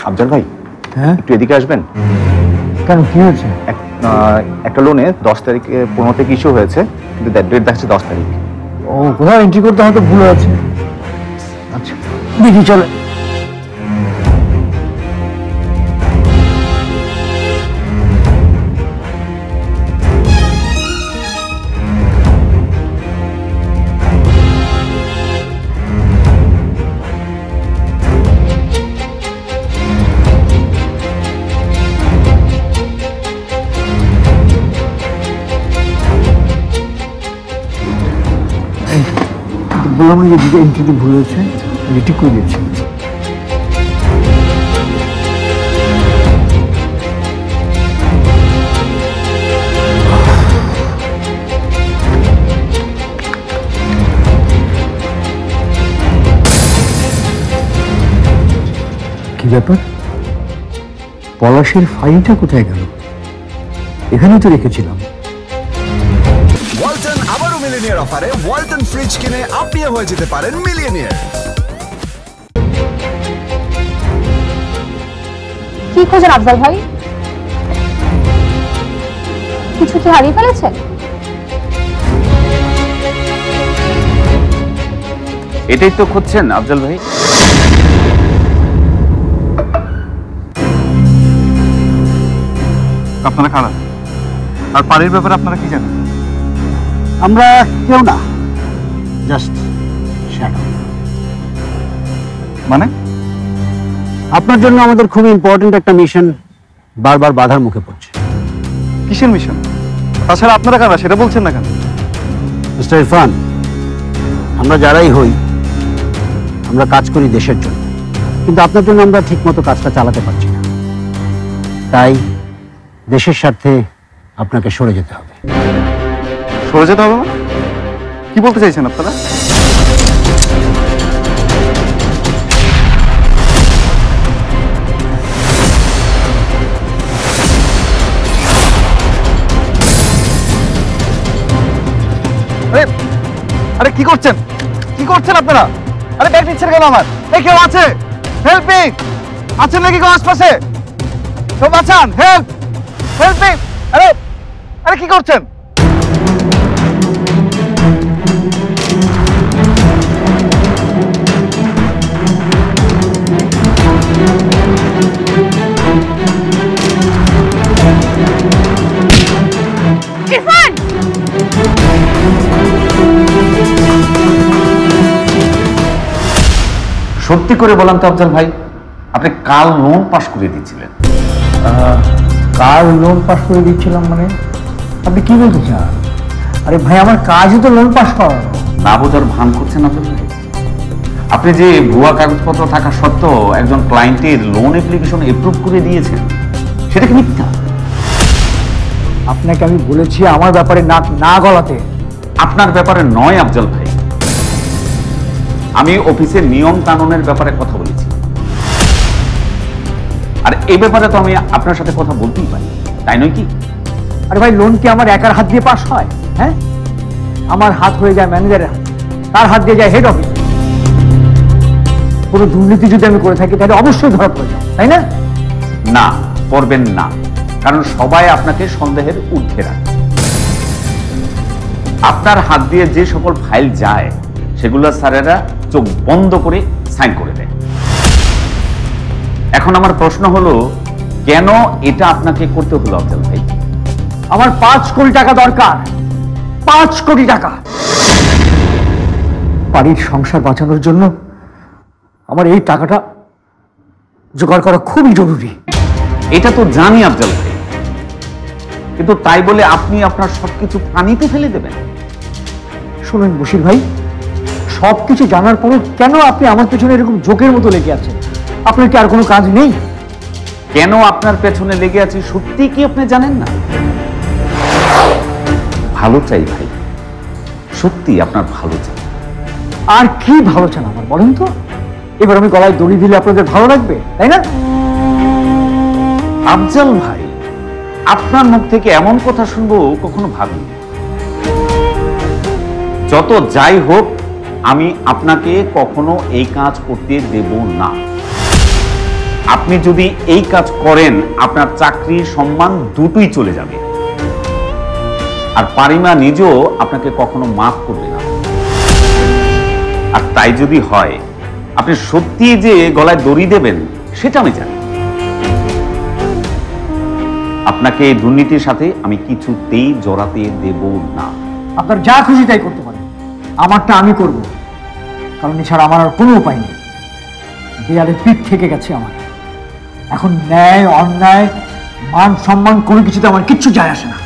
আফজাল ভাই, হ্যাঁ একটু এদিকে আসবেন। কেন, কি হয়েছে? একটা লোনে 10 তারিখে 15 থেকে ইস্যু হয়েছে, কিন্তু ডেট দেখাচ্ছে 10 তারিখ। ও, কোথাও এন্ট্রি করতে হয়তো ভুল আছে। আচ্ছা দেখি, চলে। বললাম যে দিকে এন্ট্রিটি ভুল হয়েছে, ঠিক করে দিচ্ছি। কি ব্যাপার, পলাশের ফাইলটা কোথায় গেল? এখানেই তো রেখেছিলাম। ওয়ালটন আবারও মিলিয়নিয়ার অফারে ওয়ালটন ফ্রিজ কিনে আপনিও হয়ে যেতে পারেন মিলিয়নিয়ার। কি খোঁজেন আফজাল ভাই? কিছু কি হারিয়ে ফেলেছেন? এটাই তো খুঁজছেন আফজাল ভাই? আপনারা কারা? আর পানির ব্যাপারে আপনারা কি জানেন? আমরা কেউ না, জাস্ট শ্যাডো। মানে? আপনার জন্য আমাদের খুব ইম্পর্টেন্ট একটা মিশন বারবার বাধার মুখে পড়ছে। কিসের মিশন? তাছাড়া আপনারা কারা সেটা বলছেন না কেন? মিস্টার ইরফান, আমরা যারাই হই আমরা কাজ করি দেশের জন্য, কিন্তু আপনার জন্য আমরা ঠিকমতো কাজটা চালাতে পারছি না। তাই দেশের স্বার্থে আপনাকে সরে যেতে হবে। সরে যেতে হবে? কি বলতে চাইছেন আপনারা? আরে কি করছেন? কি করছেন আপনারা? আরে ব্যাগ নিচ্ছেন কেন আমার? এই কেউ আছে? Help me! আছেন নাকি কেউ আশপাশে? সব বাঁচান, হেল্প! Help me! আরে আরে কি করছেন? ইরফান! সত্যি করে বললাম তো আফজাল ভাই, আপনি কাল লোন পাস করে দিয়েছিলেন। কার লোন পাস করে দিচ্ছিলাম মানে? আপনি কি বলতে চান? আরে ভাই, আমার কাজই তো লোন পাস করানো। না বোঝার ভান করছেন আফজাল ভাই। আপনি যে ভুয়া কাগজপত্র থাকা সত্ত্বেও একজন ক্লায়েন্টের লোন অ্যাপ্লিকেশন এপ্রুভ করে দিয়েছেন, সেটা কি মিথ্যা? আপনাকে আমি বলেছি আমার ব্যাপারে নাক না গলাতে। আপনার ব্যাপারে নয় আফজাল ভাই, আমি অফিসের নিয়ম কানুনের ব্যাপারে কথা বলেছি। আর এই ব্যাপারে তো আমি আপনার সাথে কথা বলতেই পারি, তাই নয় কি? আরে ভাই, লোন কি আমার একার হাত দিয়ে পাস হয়? হ্যাঁ, আমার হাত হয়ে যায় ম্যানেজারের হাত, তার হাত দিয়ে যায় হেড অফিস। কোনো দুর্নীতি যদি আমি করে থাকি তাহলে অবশ্যই ধরা পড়ে যায়, তাই না? না, করবেন না, কারণ সবাই আপনাকে সন্দেহের ঊর্ধ্বে রাখে। আপনার হাত দিয়ে যে সকল ফাইল যায় সেগুলো স্যারেরা চোখ বন্ধ করে সাইন করে দেয়। এখন আমার প্রশ্ন হলো, কেন এটা আপনাকে করতে হলো আফজাল ভাই? আমার 5 কোটি টাকা দরকার, 5 কোটি টাকা। বাড়ির সংসার বাঁচানোর জন্য আমার এই টাকাটা জোগাড় করা খুবই জরুরি। এটা তো জানি আফজাল ভাই, কিন্তু তাই বলে আপনি আপনার সবকিছু পানিতে ফেলে দেবেন? শুনুন বশির ভাই, সবকিছু জানার পরও কেন আপনি আমার পেছনে এরকম জোকের মতো লেগে আছেন? আপনার কি আর কোনো কাজ নেই? কেন আপনার পেছনে লেগে আছি সত্যি কি আপনি জানেন না? ভালো চাই ভাই, সত্যি আপনার ভালো চাই। আর কি ভালো চান আমার, বলেন তো? এবার আমি গলায় দড়ি দিলে আপনাদের ভালো লাগবে, তাই না? আফজাল ভাই, আপনার মুখ থেকে এমন কথা শুনবো কখনো ভাবিনি। যত যাই হোক, আমি আপনাকে কখনো এই কাজ করতে দেব না। আপনি যদি এই কাজ করেন আপনার চাকরি সম্মান দুটোই চলে যাবে, আর পারিমা নিজেও আপনাকে কখনো মাফ করবে না। আর তাই যদি হয় আপনি সত্যি যে গলায় দড়ি দেবেন সেটা আমি জানি। আপনাকে এই দুর্নীতির সাথে আমি কিছুতেই জড়াতে দেব না। আপনার যা খুশি তাই করতে পারেন, আমারটা আমি করব, কারণ এছাড়া আমার আর কোনো উপায় নেই। দেয়ালে পিঠ থেকে গেছে আমার। এখন ন্যায় অন্যায় মান সম্মান কোনো কিছুতে আমার কিচ্ছু যায় আসে না।